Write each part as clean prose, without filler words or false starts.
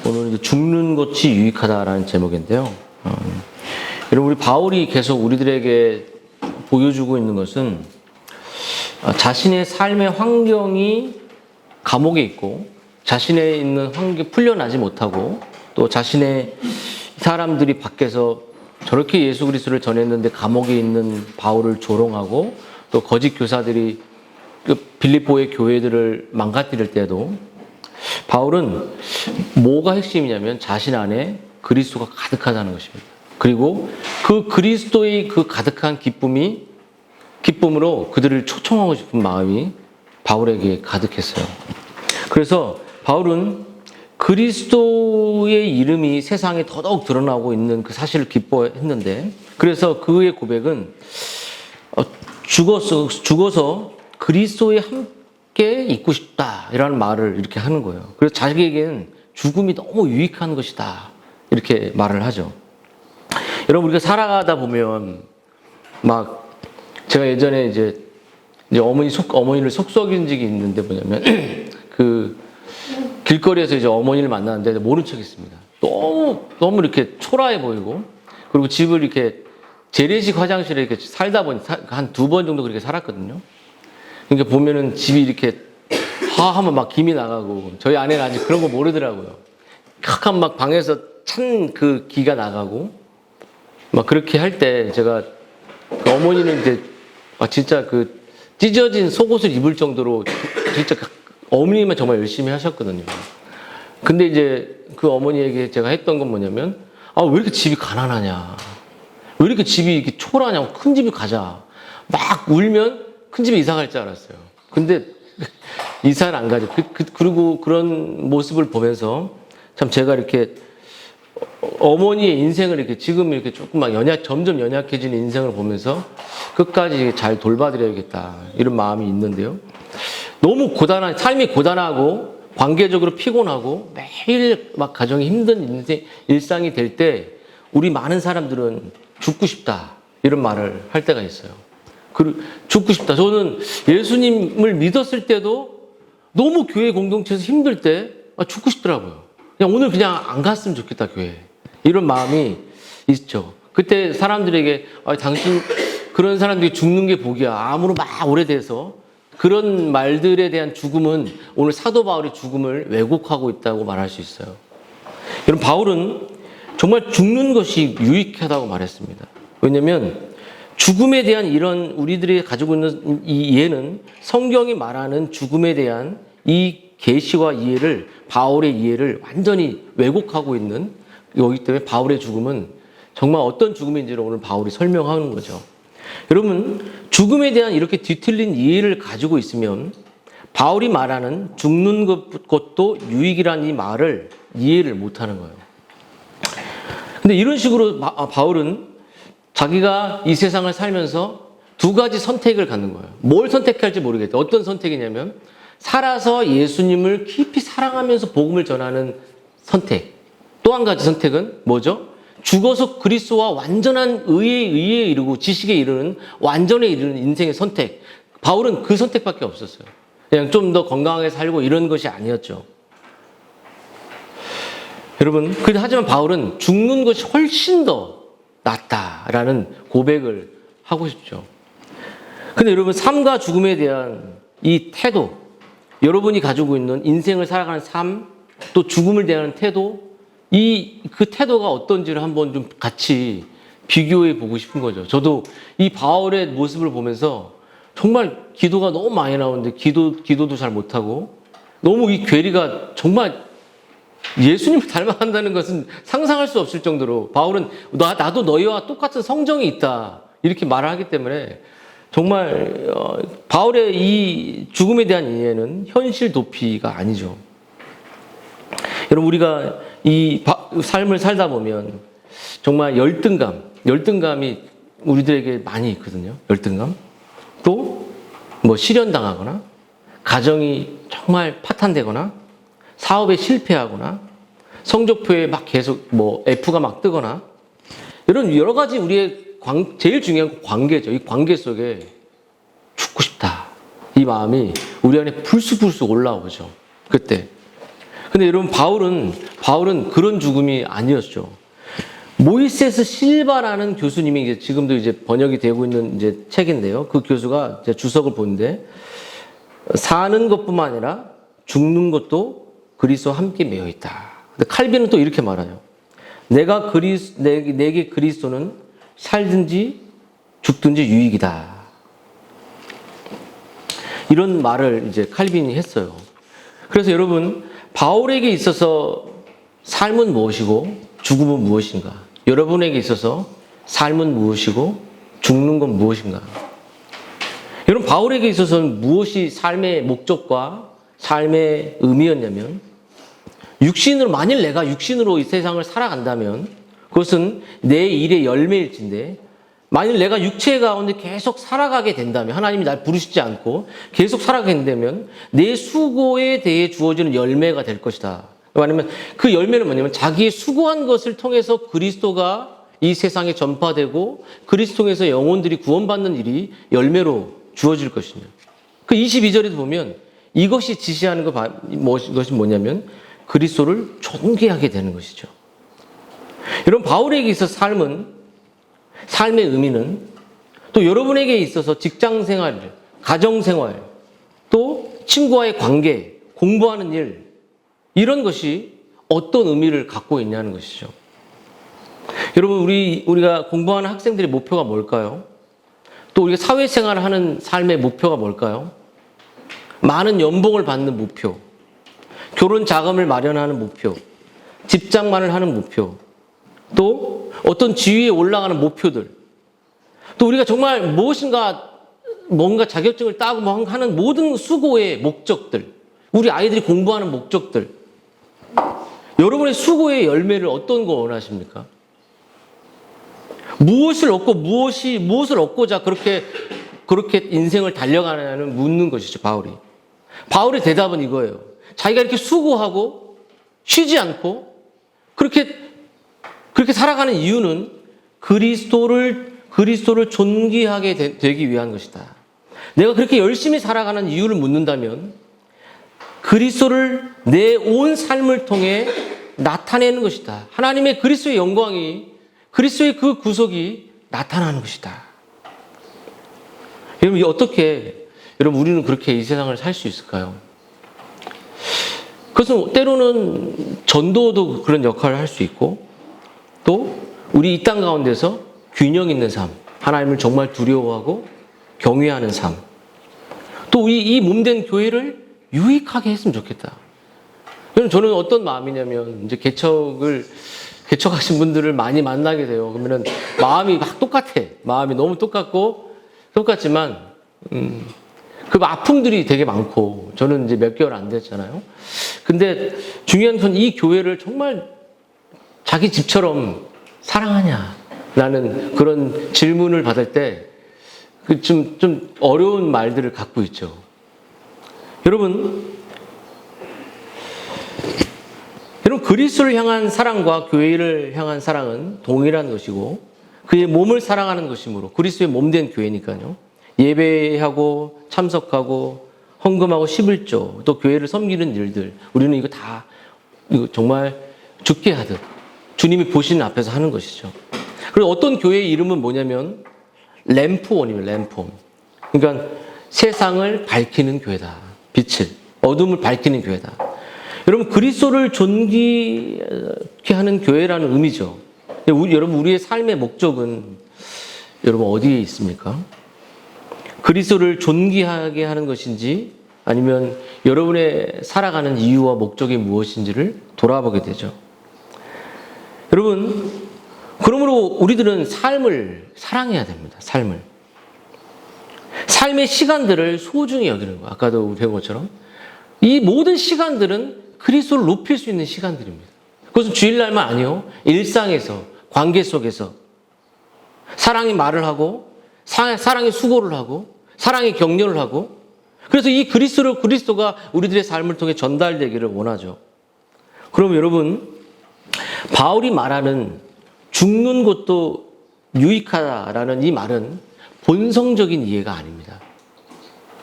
오늘 이제 죽는 것이 유익하다라는 제목인데요. 여러분, 우리 바울이 계속 우리들에게 보여주고 있는 것은 자신의 삶의 환경이 감옥에 있고 자신의 있는 환경에 풀려나지 못하고 또 자신의 사람들이 밖에서 저렇게 예수 그리스도를 전했는데 감옥에 있는 바울을 조롱하고 또 거짓 교사들이 그 빌립보의 교회들을 망가뜨릴 때도 바울은 뭐가 핵심이냐면 자신 안에 그리스도가 가득하다는 것입니다. 그리고 그 그리스도의 그 가득한 기쁨으로 그들을 초청하고 싶은 마음이 바울에게 가득했어요. 그래서 바울은 그리스도의 이름이 세상에 더더욱 드러나고 있는 그 사실을 기뻐했는데, 그래서 그의 고백은 죽어서 그리스도에 함께 있고 싶다라는 말을 이렇게 하는 거예요. 그래서 자기에게는 죽음이 너무 유익한 것이다 이렇게 말을 하죠. 여러분, 우리가 살아가다 보면 막 제가 예전에 이제 어머니를 속썩인 적이 있는데 뭐냐면 그 길거리에서 이제 어머니를 만났는데 모른 척했습니다. 너무 이렇게 초라해 보이고, 그리고 집을 이렇게 재래식 화장실에 이렇게 살다 보니 한 2번 정도 그렇게 살았거든요. 그러니까 보면은 집이 이렇게 하면 막 김이 나가고, 저희 아내는 아직 그런 거 모르더라고요. 칵 막 방에서 찬 그 기가 나가고 막 그렇게 할 때 제가 그 어머니는 이제 진짜 그 찢어진 속옷을 입을 정도로 진짜 어머니만 정말 열심히 하셨거든요. 근데 이제 그 어머니에게 제가 했던 건 뭐냐면, 왜 이렇게 집이 가난하냐, 왜 이렇게 집이 이렇게 초라하냐고, 큰 집이 가자. 막 울면 큰 집에 이사 갈 줄 알았어요. 근데 이사를 안 가죠. 그리고 그런 모습을 보면서 참 제가 이렇게 어머니의 인생을 이렇게 지금 이렇게 조금 막 점점 연약해지는 인생을 보면서 끝까지 잘 돌봐드려야겠다 이런 마음이 있는데요. 너무 삶이 고단하고 관계적으로 피곤하고 매일 막 가정이 힘든 일상이 될 때 우리 많은 사람들은 죽고 싶다 이런 말을 할 때가 있어요. 죽고 싶다. 저는 예수님을 믿었을 때도 너무 교회 공동체에서 힘들 때 죽고 싶더라고요. 오늘 그냥 안 갔으면 좋겠다 교회. 이런 마음이 있죠. 그때 사람들에게 당신 그런 사람들이 죽는 게 복이야. 암으로 막 오래돼서 그런 말들에 대한 죽음은 오늘 사도 바울의 죽음을 왜곡하고 있다고 말할 수 있어요. 여러분, 바울은 정말 죽는 것이 유익하다고 말했습니다. 왜냐하면 죽음에 대한 이런 우리들이 가지고 있는 이 이해는 성경이 말하는 죽음에 대한 이 계시와 이해를, 바울의 이해를 완전히 왜곡하고 있는 거기 때문에 바울의 죽음은 정말 어떤 죽음인지를 오늘 바울이 설명하는 거죠. 여러분, 죽음에 대한 이렇게 뒤틀린 이해를 가지고 있으면 바울이 말하는 죽는 것도 유익이라는 이 말을 이해를 못하는 거예요. 근데 이런 식으로 바울은 자기가 이 세상을 살면서 2가지 선택을 갖는 거예요. 뭘 선택할지 모르겠다. 어떤 선택이냐면 살아서 예수님을 깊이 사랑하면서 복음을 전하는 선택. 또 한 가지 선택은 뭐죠? 죽어서 그리스도와 완전한 의에 이르고 지식에 이르는 완전에 이르는 인생의 선택. 바울은 그 선택밖에 없었어요. 그냥 좀 더 건강하게 살고 이런 것이 아니었죠. 여러분, 하지만 바울은 죽는 것이 훨씬 더 낫다라는 고백을 하고 싶죠. 근데 여러분, 삶과 죽음에 대한 이 태도, 여러분이 가지고 있는 인생을 살아가는 삶, 또 죽음을 대하는 태도, 그 태도가 어떤지를 한번 좀 같이 비교해 보고 싶은 거죠. 저도 이 바울의 모습을 보면서 정말 기도가 너무 많이 나오는데 기도도 잘 못하고, 너무 이 괴리가 정말 예수님을 닮아간다는 것은 상상할 수 없을 정도로 바울은 나도 너희와 똑같은 성정이 있다 이렇게 말을 하기 때문에 정말 바울의 이 죽음에 대한 이해는 현실 도피가 아니죠. 여러분, 우리가 이 삶을 살다 보면 정말 열등감이 우리들에게 많이 있거든요. 열등감. 또 뭐 실현당하거나, 가정이 정말 파탄되거나, 사업에 실패하거나, 성적표에 막 계속 F가 막 뜨거나, 이런 여러 가지 우리의 제일 중요한 건 관계죠. 이 관계 속에 죽고 싶다. 이 마음이 우리 안에 불쑥불쑥 올라오죠. 그때. 근데 여러분 바울은 그런 죽음이 아니었죠. 모이세스 실바라는 교수님이 이제 지금도 이제 번역이 되고 있는 이제 책인데요. 그 교수가 이제 주석을 보는데 사는 것뿐만 아니라 죽는 것도 그리스도와 함께 매여 있다. 근데 칼빈은 또 이렇게 말해요. 내게 그리스도는 살든지 죽든지 유익이다. 이런 말을 이제 칼빈이 했어요. 그래서 여러분, 바울에게 있어서 삶은 무엇이고 죽음은 무엇인가? 여러분에게 있어서 삶은 무엇이고 죽는 건 무엇인가? 여러분, 바울에게 있어서는 무엇이 삶의 목적과 삶의 의미였냐면, 만일 내가 육신으로 이 세상을 살아간다면 그것은 내 일의 열매일진데, 만일 내가 육체 가운데 계속 살아가게 된다면, 하나님이 날 부르시지 않고 계속 살아가게 된다면 내 수고에 대해 주어지는 열매가 될 것이다. 아니면 그 열매는 뭐냐면 자기의 수고한 것을 통해서 그리스도가 이 세상에 전파되고 그리스도 통해서 영혼들이 구원받는 일이 열매로 주어질 것이냐. 그 22절에도 보면 이것이 지시하는 것이 뭐냐면 그리스도를 존귀하게 되는 것이죠. 여러분, 바울에게 있어서 삶의 의미는 또 여러분에게 있어서 직장생활, 가정생활, 또 친구와의 관계, 공부하는 일, 이런 것이 어떤 의미를 갖고 있냐는 것이죠. 여러분, 우리가 공부하는 학생들의 목표가 뭘까요? 또 우리가 사회생활을 하는 삶의 목표가 뭘까요? 많은 연봉을 받는 목표, 결혼 자금을 마련하는 목표, 집장만을 하는 목표, 또 어떤 지위에 올라가는 목표들, 또 우리가 정말 뭔가 자격증을 따고 하는 모든 수고의 목적들, 우리 아이들이 공부하는 목적들, 여러분의 수고의 열매를 어떤 거 원하십니까? 무엇을 얻고자 그렇게 인생을 달려가냐는 묻는 것이죠, 바울이. 바울의 대답은 이거예요. 자기가 이렇게 수고하고 쉬지 않고 그렇게 살아가는 이유는 그리스도를 존귀하게 되기 위한 것이다. 내가 그렇게 열심히 살아가는 이유를 묻는다면 그리스도를 내 온 삶을 통해 나타내는 것이다. 하나님의 그리스도의 영광이, 그리스도의 그 구속이 나타나는 것이다. 여러분, 여러분, 우리는 그렇게 이 세상을 살 수 있을까요? 그것은 때로는 전도도 그런 역할을 할 수 있고, 또 우리 이 땅 가운데서 균형 있는 삶, 하나님을 정말 두려워하고 경외하는 삶, 또 이 몸된 교회를 유익하게 했으면 좋겠다. 저는 어떤 마음이냐면, 이제 개척하신 분들을 많이 만나게 돼요. 그러면은 마음이 막 똑같아. 마음이 너무 똑같지만, 그 아픔들이 되게 많고, 저는 이제 몇 개월 안 됐잖아요. 근데 중요한 건 이 교회를 정말 자기 집처럼 사랑하냐? 라는 그런 질문을 받을 때, 좀 어려운 말들을 갖고 있죠. 여러분, 그리스도를 향한 사랑과 교회를 향한 사랑은 동일한 것이고 그의 몸을 사랑하는 것이므로 그리스도의 몸된 교회니까요. 예배하고 참석하고 헌금하고 11조 또 교회를 섬기는 일들 우리는 이거 정말 죽게 하듯 주님이 보시는 앞에서 하는 것이죠. 그리고 어떤 교회의 이름은 뭐냐면 램프원이에요. 램프원. 그러니까 세상을 밝히는 교회다. 어둠을 밝히는 교회다. 여러분, 그리스도를 존귀케 하는 교회라는 의미죠. 여러분, 우리의 삶의 목적은 여러분 어디에 있습니까? 그리스도를 존귀하게 하는 것인지 아니면 여러분의 살아가는 이유와 목적이 무엇인지를 돌아보게 되죠. 여러분, 그러므로 우리들은 삶을 사랑해야 됩니다. 삶의 시간들을 소중히 여기는 거예요. 아까도 배운 것처럼 이 모든 시간들은 그리스도를 높일 수 있는 시간들입니다. 그것은 주일날만 아니요. 일상에서, 관계 속에서 사랑의 말을 하고 사랑의 수고를 하고 사랑의 격려를 하고 그래서 이 그리스도가 우리들의 삶을 통해 전달되기를 원하죠. 그럼 여러분, 바울이 말하는 죽는 것도 유익하다라는 이 말은 본성적인 이해가 아닙니다.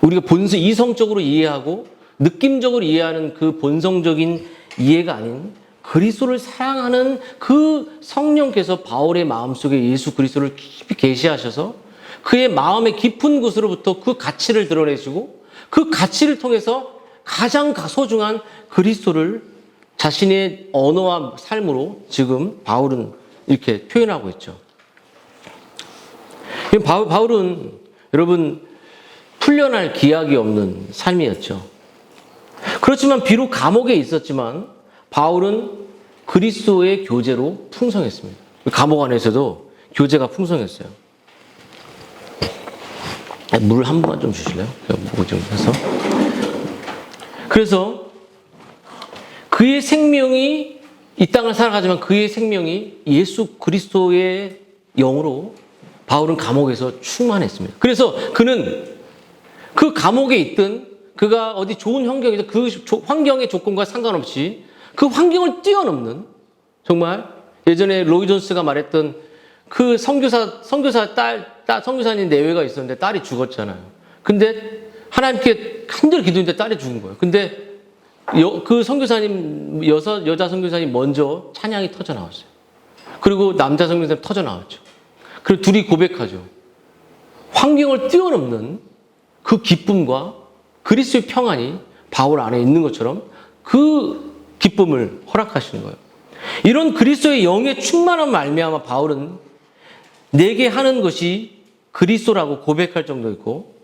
우리가 이성적으로 이해하고 느낌적으로 이해하는 그 본성적인 이해가 아닌 그리스도를 사랑하는 그 성령께서 바울의 마음속에 예수 그리스도를 깊이 계시하셔서 그의 마음의 깊은 곳으로부터 그 가치를 드러내시고 그 가치를 통해서 가장 소중한 그리스도를 자신의 언어와 삶으로 지금 바울은 이렇게 표현하고 있죠. 바울은 여러분 풀려날 기약이 없는 삶이었죠. 그렇지만 비록 감옥에 있었지만 바울은 그리스도의 교제로 풍성했습니다. 감옥 안에서도 교제가 풍성했어요. 물 한 번만 좀 주실래요? 뭐 좀 해서. 그래서 그의 생명이 이 땅을 살아가지만 그의 생명이 예수 그리스도의 영으로 바울은 감옥에서 충만했습니다. 그래서 그는 그 감옥에 있든 그가 어디 좋은 환경에서 그 환경의 조건과 상관없이 그 환경을 뛰어넘는 정말 예전에 로이 존스가 말했던 그 선교사님 내외가 있었는데 딸이 죽었잖아요. 근데 하나님께 한절 기도했는데 딸이 죽은 거예요. 근데 그 선교사님 여자 선교사님 먼저 찬양이 터져 나왔어요. 그리고 남자 선교사님 터져 나왔죠. 그리고 둘이 고백하죠. 환경을 뛰어넘는 그 기쁨과 그리스도의 평안이 바울 안에 있는 것처럼 그 기쁨을 허락하시는 거예요. 이런 그리스도의 영의 충만한 말미암아 바울은 내게 하는 것이 그리스도라고 고백할 정도였고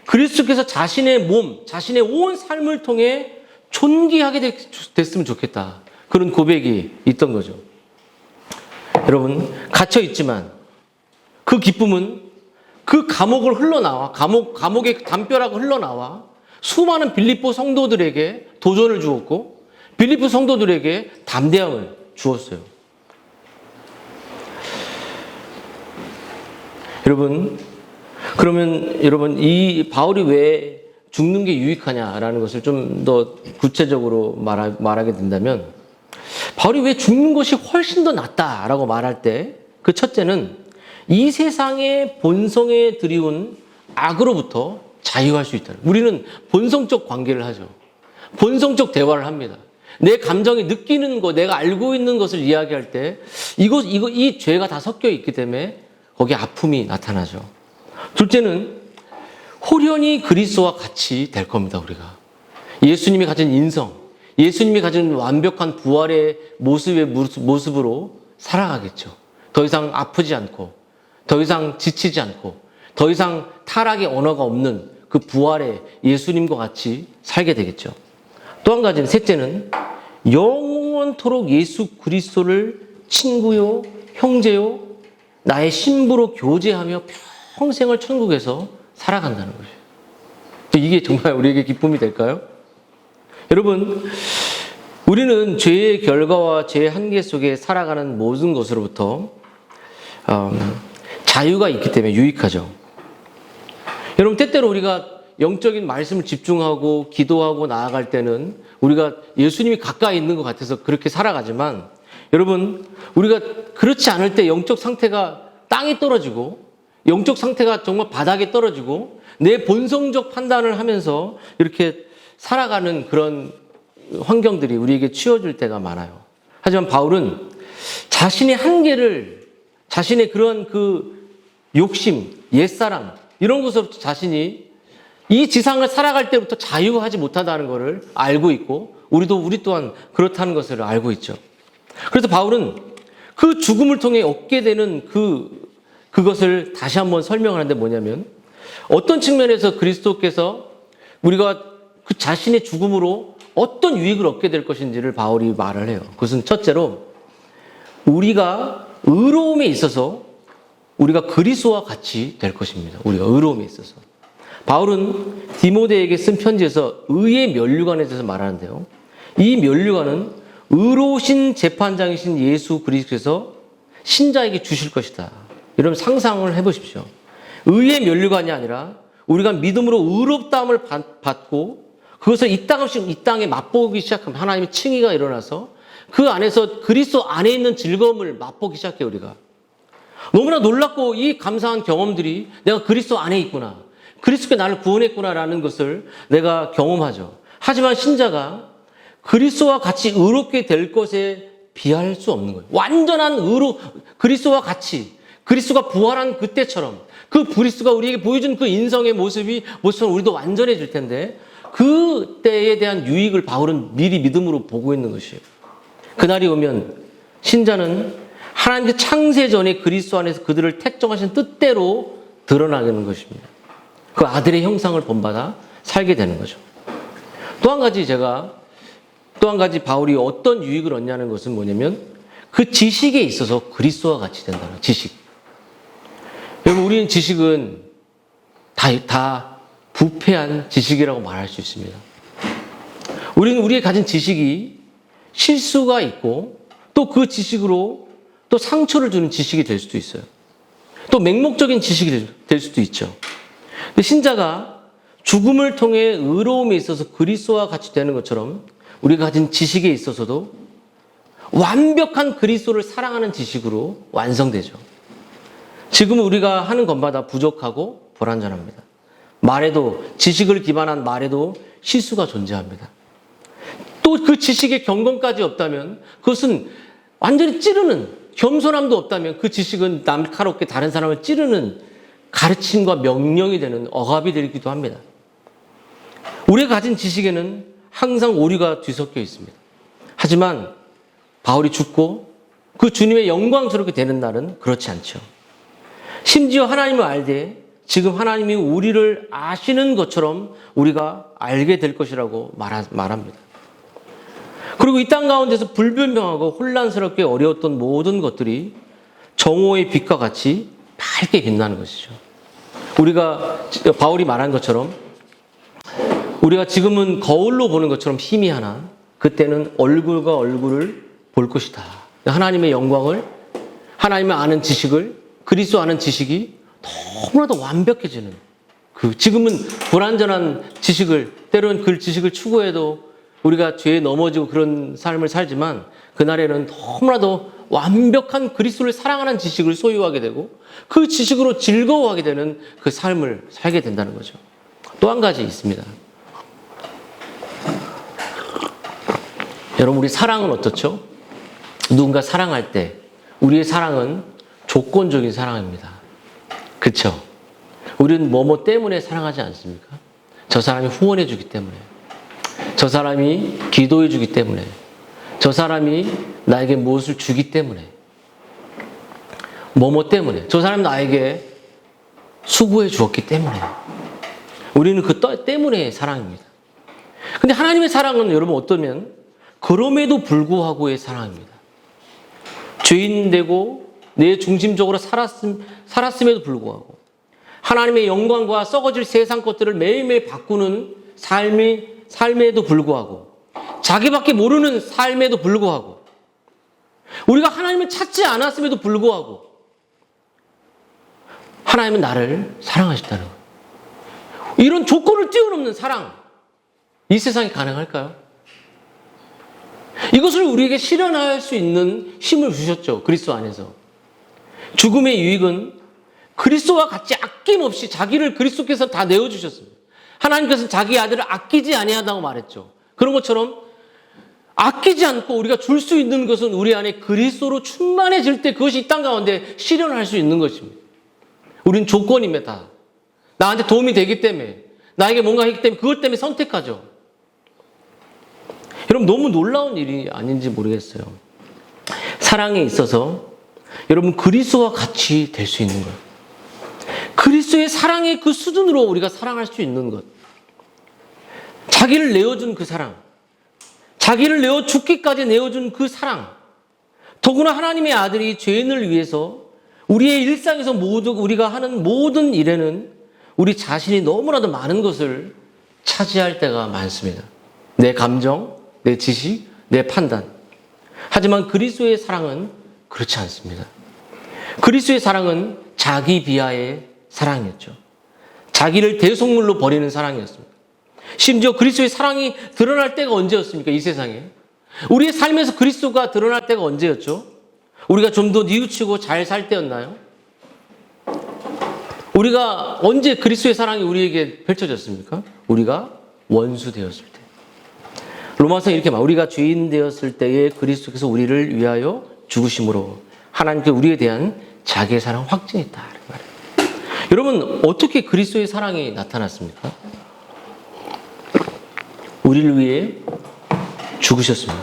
그리스도께서 자신의 몸, 자신의 온 삶을 통해 존귀하게 됐으면 좋겠다. 그런 고백이 있던 거죠. 여러분 갇혀 있지만 그 기쁨은 그 감옥을 흘러나와 감옥의 담벼락을 흘러나와 수많은 빌립보 성도들에게 도전을 주었고 빌립보 성도들에게 담대함을 주었어요. 여러분 이 바울이 왜 죽는 게 유익하냐라는 것을 좀 더 구체적으로 말하게 된다면 바울이 왜 죽는 것이 훨씬 더 낫다라고 말할 때 그 첫째는 이 세상의 본성에 들이운 악으로부터 자유할 수 있다. 우리는 본성적 관계를 하죠. 본성적 대화를 합니다. 내 감정이 느끼는 것, 내가 알고 있는 것을 이야기할 때 이 죄가 다 섞여 있기 때문에 거기에 아픔이 나타나죠. 둘째는 홀연히 그리스도와 같이 될 겁니다. 우리가 예수님이 가진 인성, 예수님이 가진 완벽한 부활의 모습으로 살아가겠죠. 더 이상 아프지 않고 더 이상 지치지 않고 더 이상 타락의 언어가 없는 그 부활의 예수님과 같이 살게 되겠죠. 또 한 가지는 셋째는 영원토록 예수 그리스도를 친구요 형제요 나의 신부로 교제하며 평생을 천국에서 살아간다는 거죠. 이게 정말 우리에게 기쁨이 될까요? 여러분 우리는 죄의 결과와 죄의 한계 속에 살아가는 모든 것으로부터 자유가 있기 때문에 유익하죠. 여러분 때때로 우리가 영적인 말씀을 집중하고 기도하고 나아갈 때는 우리가 예수님이 가까이 있는 것 같아서 그렇게 살아가지만 여러분 우리가 그렇지 않을 때 영적 상태가 땅이 떨어지고 영적 상태가 정말 바닥에 떨어지고 내 본성적 판단을 하면서 이렇게 살아가는 그런 환경들이 우리에게 치워질 때가 많아요. 하지만 바울은 자신의 한계를 자신의 그런 그 욕심, 옛사람 이런 것으로부터 자신이 이 지상을 살아갈 때부터 자유하지 못하다는 것을 알고 있고 우리 또한 그렇다는 것을 알고 있죠. 그래서 바울은 그 죽음을 통해 얻게 되는 그것을 다시 한번 설명하는데 뭐냐면 어떤 측면에서 그리스도께서 우리가 그 자신의 죽음으로 어떤 유익을 얻게 될 것인지를 바울이 말을 해요. 그것은 첫째로 우리가 의로움에 있어서 우리가 그리스도와 같이 될 것입니다. 우리가 의로움에 있어서. 바울은 디모데에게 쓴 편지에서 의의 면류관에 대해서 말하는데요. 이 면류관은 의로우신 재판장이신 예수 그리스도께서 신자에게 주실 것이다. 이런 상상을 해보십시오. 의의 면류관이 아니라 우리가 믿음으로 의롭다함을 받고 그것을 이 땅에 맛보기 시작하면 하나님의 칭의가 일어나서 그 안에서 그리스도 안에 있는 즐거움을 맛보기 시작해요. 우리가 너무나 놀랍고 이 감사한 경험들이 내가 그리스도 안에 있구나, 그리스도께 나를 구원했구나라는 것을 내가 경험하죠. 하지만 신자가 그리스도와 같이 의롭게 될 것에 비할 수 없는 거예요. 완전한 그리스도와 같이, 그리스도가 부활한 그때처럼, 그 그리스도가 우리에게 보여준 그 인성의 모습처럼 우리도 완전해질 텐데, 그때에 대한 유익을 바울은 미리 믿음으로 보고 있는 것이에요. 그날이 오면 신자는 하나님의 창세 전에 그리스도 안에서 그들을 택정하신 뜻대로 드러나게 것입니다. 그 아들의 형상을 본받아 살게 되는 거죠. 또 한 가지 바울이 어떤 유익을 얻냐는 것은 뭐냐면 그 지식에 있어서 그리스도와 같이 된다는 지식. 여러분, 우리는 지식은 다 부패한 지식이라고 말할 수 있습니다. 우리는 우리의 가진 지식이 실수가 있고 또 그 지식으로 또 상처를 주는 지식이 될 수도 있어요. 또 맹목적인 지식이 될 수도 있죠. 근데 신자가 죽음을 통해 의로움에 있어서 그리스도와 같이 되는 것처럼 우리가 가진 지식에 있어서도 완벽한 그리스도를 사랑하는 지식으로 완성되죠. 지금 우리가 하는 것마다 부족하고 불완전합니다. 말에도, 지식을 기반한 말에도 실수가 존재합니다. 또 그 지식에 경건까지 없다면 그것은 완전히 찌르는, 겸손함도 없다면 그 지식은 날카롭게 다른 사람을 찌르는 가르침과 명령이 되는 억압이 되기도 합니다. 우리가 가진 지식에는 항상 오류가 뒤섞여 있습니다. 하지만 바울이 죽고 그 주님의 영광스럽게 되는 날은 그렇지 않죠. 심지어 하나님을 알되 지금 하나님이 우리를 아시는 것처럼 우리가 알게 될 것이라고 말합니다. 그리고 이 땅 가운데서 불분명하고 혼란스럽게 어려웠던 모든 것들이 정오의 빛과 같이 밝게 빛나는 것이죠. 바울이 말한 것처럼 우리가 지금은 거울로 보는 것처럼 희미하나 그때는 얼굴과 얼굴을 볼 것이다. 하나님의 영광을, 하나님을 아는 지식을, 그리스도 아는 지식이 너무나도 완벽해지는, 지금은 불완전한 지식을, 때로는 그 지식을 추구해도 우리가 죄에 넘어지고 그런 삶을 살지만 그날에는 너무나도 완벽한 그리스도를 사랑하는 지식을 소유하게 되고 그 지식으로 즐거워하게 되는 그 삶을 살게 된다는 거죠. 또 한 가지 있습니다. 여러분, 우리 사랑은 어떻죠? 누군가 사랑할 때 우리의 사랑은 조건적인 사랑입니다. 그렇죠? 우리는 뭐뭐 때문에 사랑하지 않습니까? 저 사람이 후원해 주기 때문에, 저 사람이 기도해 주기 때문에, 저 사람이 나에게 무엇을 주기 때문에, 뭐뭐 때문에, 저 사람이 나에게 수고해 주었기 때문에, 우리는 그 때문에 사랑입니다. 근데 하나님의 사랑은 여러분 어떠면 그럼에도 불구하고의 사랑입니다. 죄인 되고 내 중심적으로 살았음에도 불구하고 하나님의 영광과 썩어질 세상 것들을 매일매일 바꾸는 삶에도 불구하고 자기밖에 모르는 삶에도 불구하고 우리가 하나님을 찾지 않았음에도 불구하고 하나님은 나를 사랑하셨다는 거예요. 이런 조건을 뛰어넘는 사랑, 이 세상에 가능할까요? 이것을 우리에게 실현할 수 있는 힘을 주셨죠. 그리스도 안에서. 죽음의 유익은 그리스도와 같이 아낌없이 자기를 그리스도께서 다 내어주셨습니다. 하나님께서는 자기 아들을 아끼지 아니하다고 말했죠. 그런 것처럼 아끼지 않고 우리가 줄 수 있는 것은 우리 안에 그리스도로 충만해질 때 그것이 이 땅 가운데 실현할 수 있는 것입니다. 우린 조건입니다. 나한테 도움이 되기 때문에, 나에게 뭔가 했기 때문에 그것 때문에 선택하죠. 여러분, 너무 놀라운 일이 아닌지 모르겠어요. 사랑에 있어서 여러분 그리스도와 같이 될 수 있는 것, 그리스도의 사랑의 그 수준으로 우리가 사랑할 수 있는 것, 자기를 내어준 그 사랑, 자기를 내어 죽기까지 내어준 그 사랑, 더구나 하나님의 아들이 죄인을 위해서 우리의 일상에서 우리가 하는 모든 일에는 우리 자신이 너무나도 많은 것을 차지할 때가 많습니다. 내 감정, 내 지식, 내 판단. 하지만 그리스도의 사랑은 그렇지 않습니다. 그리스도의 사랑은 자기 비하의 사랑이었죠. 자기를 대속물로 버리는 사랑이었습니다. 심지어 그리스도의 사랑이 드러날 때가 언제였습니까? 이 세상에. 우리의 삶에서 그리스도가 드러날 때가 언제였죠? 우리가 좀 더 뉘우치고 잘 살 때였나요? 우리가 언제 그리스도의 사랑이 우리에게 펼쳐졌습니까? 우리가 원수 되었을 때. 로마서 이렇게 말, 우리가 죄인 되었을 때에 그리스도께서 우리를 위하여 죽으심으로 하나님께 우리에 대한 자기의 사랑 확증했다. 여러분, 어떻게 그리스도의 사랑이 나타났습니까? 우리를 위해 죽으셨습니다.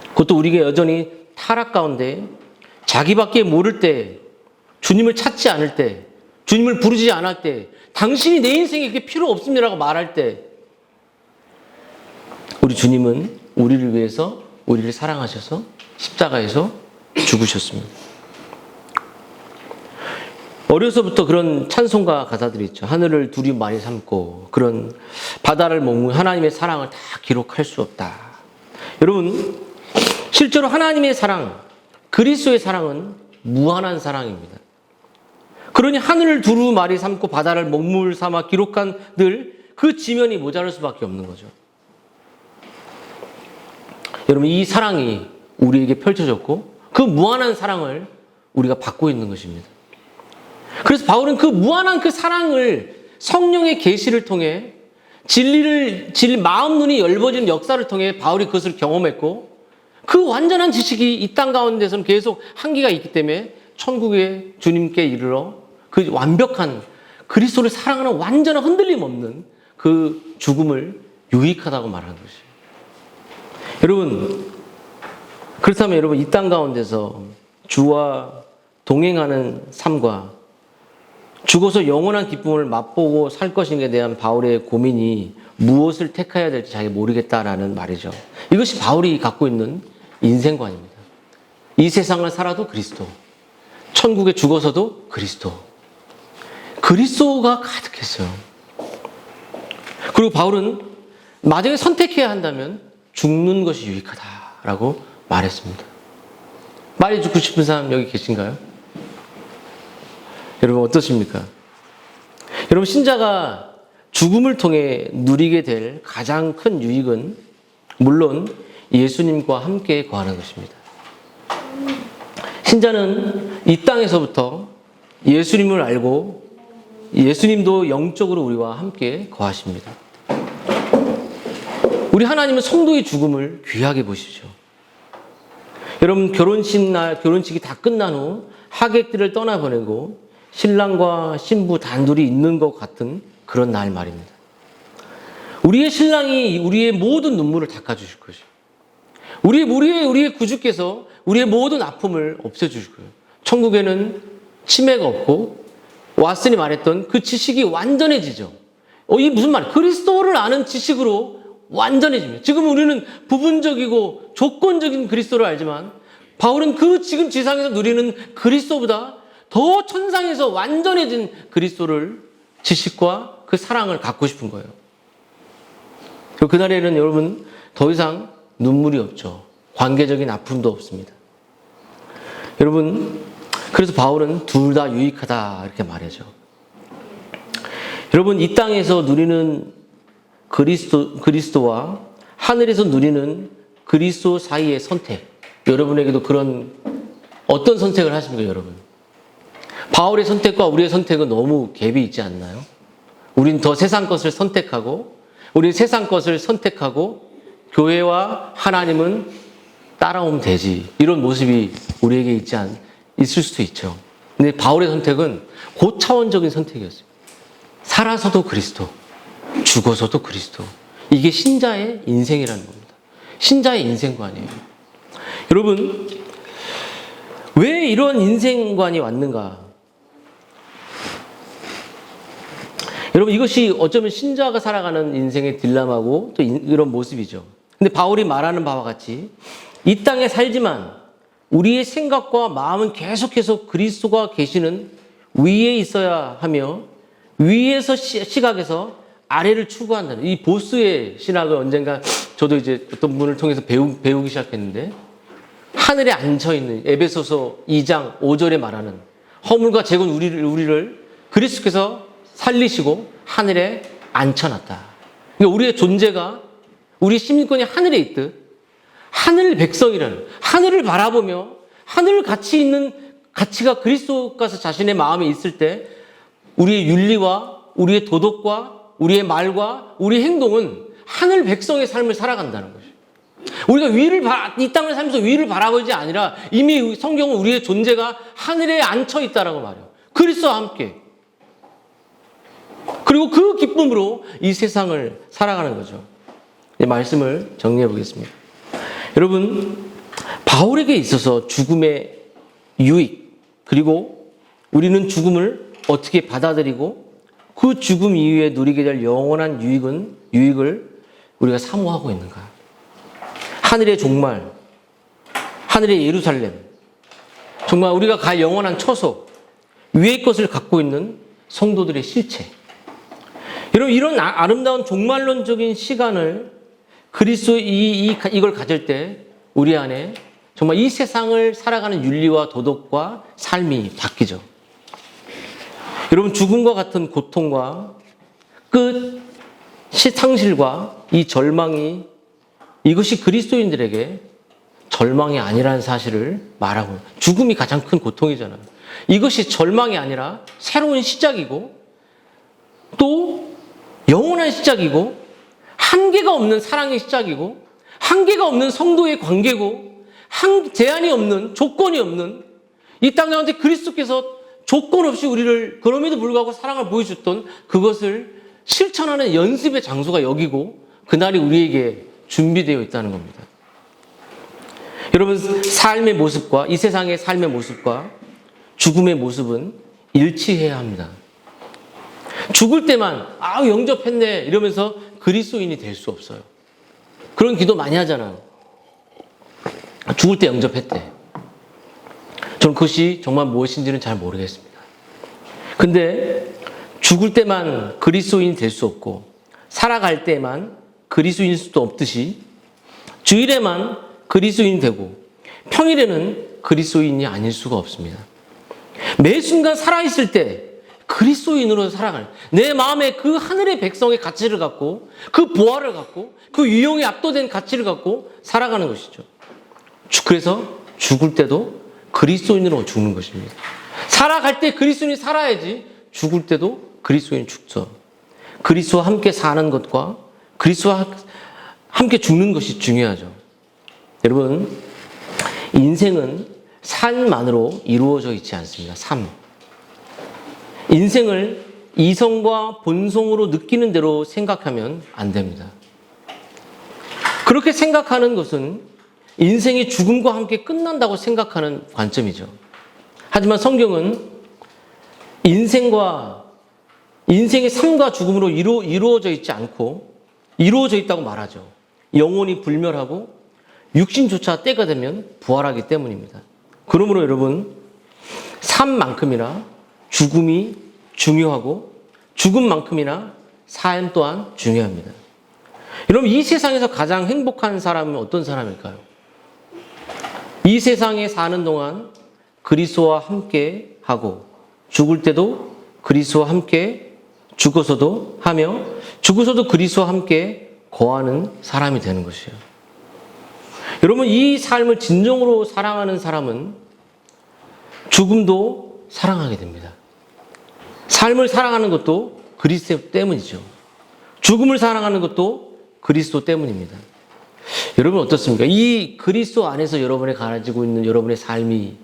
그것도 우리가 여전히 타락 가운데 자기밖에 모를 때, 주님을 찾지 않을 때, 주님을 부르지 않을 때, 당신이 내 인생에 그게 필요 없습니다라고 말할 때, 우리 주님은 우리를 위해서 우리를 사랑하셔서 십자가에서 죽으셨습니다. 어려서부터 그런 찬송가 가사들이 있죠. 하늘을 두리 많이 삼고 그런 바다를 머문 하나님의 사랑을 다 기록할 수 없다. 여러분, 실제로 하나님의 사랑, 그리스도의 사랑은 무한한 사랑입니다. 그러니 하늘을 두루 많이 삼고 바다를 먹물 삼아 기록한 늘 그 지면이 모자랄 수밖에 없는 거죠. 여러분, 이 사랑이 우리에게 펼쳐졌고 그 무한한 사랑을 우리가 받고 있는 것입니다. 그래서 바울은 그 무한한 그 사랑을 성령의 계시를 통해 마음 눈이 열어지는 역사를 통해 바울이 그것을 경험했고 그 완전한 지식이 이 땅 가운데서는 계속 한계가 있기 때문에 천국의 주님께 이르러 그 완벽한 그리스도를 사랑하는 완전한 흔들림 없는 그 죽음을 유익하다고 말하는 것이에요. 여러분, 그렇다면 여러분 이 땅 가운데서 주와 동행하는 삶과 죽어서 영원한 기쁨을 맛보고 살 것인가에 대한 바울의 고민이 무엇을 택해야 될지 자기 모르겠다라는 말이죠. 이것이 바울이 갖고 있는 인생관입니다. 이 세상을 살아도 그리스도, 천국에 죽어서도 그리스도. 그리스도가 가득했어요. 그리고 바울은 만약에 선택해야 한다면 죽는 것이 유익하다라고 말했습니다. 말이 죽고 싶은 사람 여기 계신가요? 여러분 어떠십니까? 여러분, 신자가 죽음을 통해 누리게 될 가장 큰 유익은 물론 예수님과 함께 거하는 것입니다. 신자는 이 땅에서부터 예수님을 알고 예수님도 영적으로 우리와 함께 거하십니다. 우리 하나님은 성도의 죽음을 귀하게 보시죠. 여러분, 결혼식이 다 끝난 후 하객들을 떠나보내고 신랑과 신부 단둘이 있는 것 같은 그런 날 말입니다. 우리의 신랑이 우리의 모든 눈물을 닦아주실 것이요. 우리의 구주께서 우리의 모든 아픔을 없애주실 거예요. 천국에는 치매가 없고 왓슨이 말했던 그 지식이 완전해지죠. 이게 무슨 말? 그리스도를 아는 지식으로 완전해집니다. 지금 우리는 부분적이고 조건적인 그리스도를 알지만 바울은 그 지금 지상에서 누리는 그리스도보다 더 천상에서 완전해진 그리스도를 지식과 그 사랑을 갖고 싶은 거예요. 그리고 그날에는 여러분 더 이상 눈물이 없죠. 관계적인 아픔도 없습니다. 여러분, 그래서 바울은 둘 다 유익하다 이렇게 말하죠. 여러분, 이 땅에서 누리는 그리스도와 하늘에서 누리는 그리스도 사이의 선택, 여러분에게도 그런 어떤 선택을 하십니까, 여러분? 바울의 선택과 우리의 선택은 너무 갭이 있지 않나요? 우린 더 세상 것을 선택하고 우린 세상 것을 선택하고 교회와 하나님은 따라오면 되지, 이런 모습이 우리에게 있을 수도 있죠. 근데 바울의 선택은 고차원적인 선택이었어요. 살아서도 그리스도, 죽어서도 그리스도. 이게 신자의 인생이라는 겁니다. 신자의 인생관이에요. 여러분, 왜 이런 인생관이 왔는가? 여러분, 이것이 어쩌면 신자가 살아가는 인생의 딜레마고 또 이런 모습이죠. 근데 바울이 말하는 바와 같이 이 땅에 살지만 우리의 생각과 마음은 계속해서 그리스도가 계시는 위에 있어야 하며 위에서 시각에서 아래를 추구한다는 이 보스의 신학을 언젠가 저도 이제 어떤 분을 통해서 배우기 시작했는데, 하늘에 앉혀있는 에베소서 2장 5절에 말하는 허물과 재건 우리를 그리스도께서 살리시고 하늘에 앉혀놨다. 그러니까 우리의 존재가, 우리 시민권이 하늘에 있듯 하늘 백성이라는, 하늘을 바라보며 하늘 같이 있는 가치가 그리스도가 자신의 마음에 있을 때 우리의 윤리와 우리의 도덕과 우리의 말과 우리의 행동은 하늘 백성의 삶을 살아간다는 것이죠. 우리가 이 땅을 살면서 위를 바라보지 아니라 이미 성경은 우리의 존재가 하늘에 앉혀 있다라고 말해요. 그리스도와 함께. 그리고 그 기쁨으로 이 세상을 살아가는 거죠. 말씀을 정리해 보겠습니다. 여러분, 바울에게 있어서 죽음의 유익, 그리고 우리는 죽음을 어떻게 받아들이고 그 죽음 이후에 누리게 될 영원한 유익을 우리가 사모하고 있는가? 하늘의 종말, 하늘의 예루살렘, 정말 우리가 갈 영원한 처소, 위의 것을 갖고 있는 성도들의 실체. 여러분, 이런 아름다운 종말론적인 시간을 이걸 가질 때 우리 안에 정말 이 세상을 살아가는 윤리와 도덕과 삶이 바뀌죠. 여러분, 죽음과 같은 고통과 끝, 상실과 이 절망이 이것이 그리스도인들에게 절망이 아니라는 사실을 말하고, 죽음이 가장 큰 고통이잖아요. 이것이 절망이 아니라 새로운 시작이고 또 영원한 시작이고 한계가 없는 사랑의 시작이고 한계가 없는 성도의 관계고 제한이 없는, 조건이 없는 이 땅 가운데 그리스도께서 조건 없이 우리를 그럼에도 불구하고 사랑을 보여줬던 그것을 실천하는 연습의 장소가 여기고 그날이 우리에게 준비되어 있다는 겁니다. 여러분, 삶의 모습과 이 세상의 삶의 모습과 죽음의 모습은 일치해야 합니다. 죽을 때만 영접했네 이러면서 그리스도인이 될 수 없어요. 그런 기도 많이 하잖아요. 죽을 때 영접했대. 저는 그것이 정말 무엇인지는 잘 모르겠습니다. 근데 죽을 때만 그리스도인이 될 수 없고 살아갈 때만 그리스도인일 수도 없듯이 주일에만 그리스도인이 되고 평일에는 그리스도인이 아닐 수가 없습니다. 매 순간 살아있을 때 그리스도인으로 살아가는, 내 마음에 그 하늘의 백성의 가치를 갖고 그 보화를 갖고 그 유용에 압도된 가치를 갖고 살아가는 것이죠. 그래서 죽을 때도 그리스도인으로 죽는 것입니다. 살아갈 때 그리스도인이 살아야지 죽을 때도 그리스도인이 죽죠. 그리스도와 함께 사는 것과 그리스도와 함께 죽는 것이 중요하죠. 여러분, 인생은 삶만으로 이루어져 있지 않습니다. 삶. 인생을 이성과 본성으로 느끼는 대로 생각하면 안 됩니다. 그렇게 생각하는 것은 인생이 죽음과 함께 끝난다고 생각하는 관점이죠. 하지만 성경은 인생의 삶과 죽음으로 이루어져 있지 않고 이루어져 있다고 말하죠. 영혼이 불멸하고 육신조차 때가 되면 부활하기 때문입니다. 그러므로 여러분, 삶만큼이나 죽음이 중요하고 죽음만큼이나 삶 또한 중요합니다. 여러분, 이 세상에서 가장 행복한 사람은 어떤 사람일까요? 이 세상에 사는 동안 그리스도와 함께 하고 죽을 때도 그리스도와 함께 죽어서도 하며 죽어서도 그리스도와 함께 거하는 사람이 되는 것이에요. 여러분, 이 삶을 진정으로 사랑하는 사람은 죽음도 사랑하게 됩니다. 삶을 사랑하는 것도 그리스도 때문이죠. 죽음을 사랑하는 것도 그리스도 때문입니다. 여러분 어떻습니까? 이 그리스도 안에서 여러분이 가지고 있는 여러분의 삶이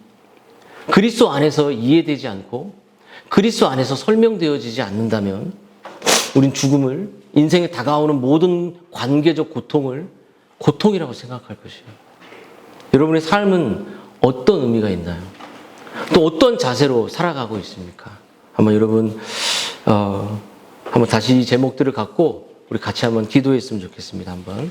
그리스도 안에서 이해되지 않고 그리스도 안에서 설명되어지지 않는다면 우린 죽음을, 인생에 다가오는 모든 관계적 고통을 고통이라고 생각할 것이에요. 여러분의 삶은 어떤 의미가 있나요? 또 어떤 자세로 살아가고 있습니까? 한번 여러분 한번 다시 이 제목들을 갖고 우리 같이 한번 기도했으면 좋겠습니다. 한번.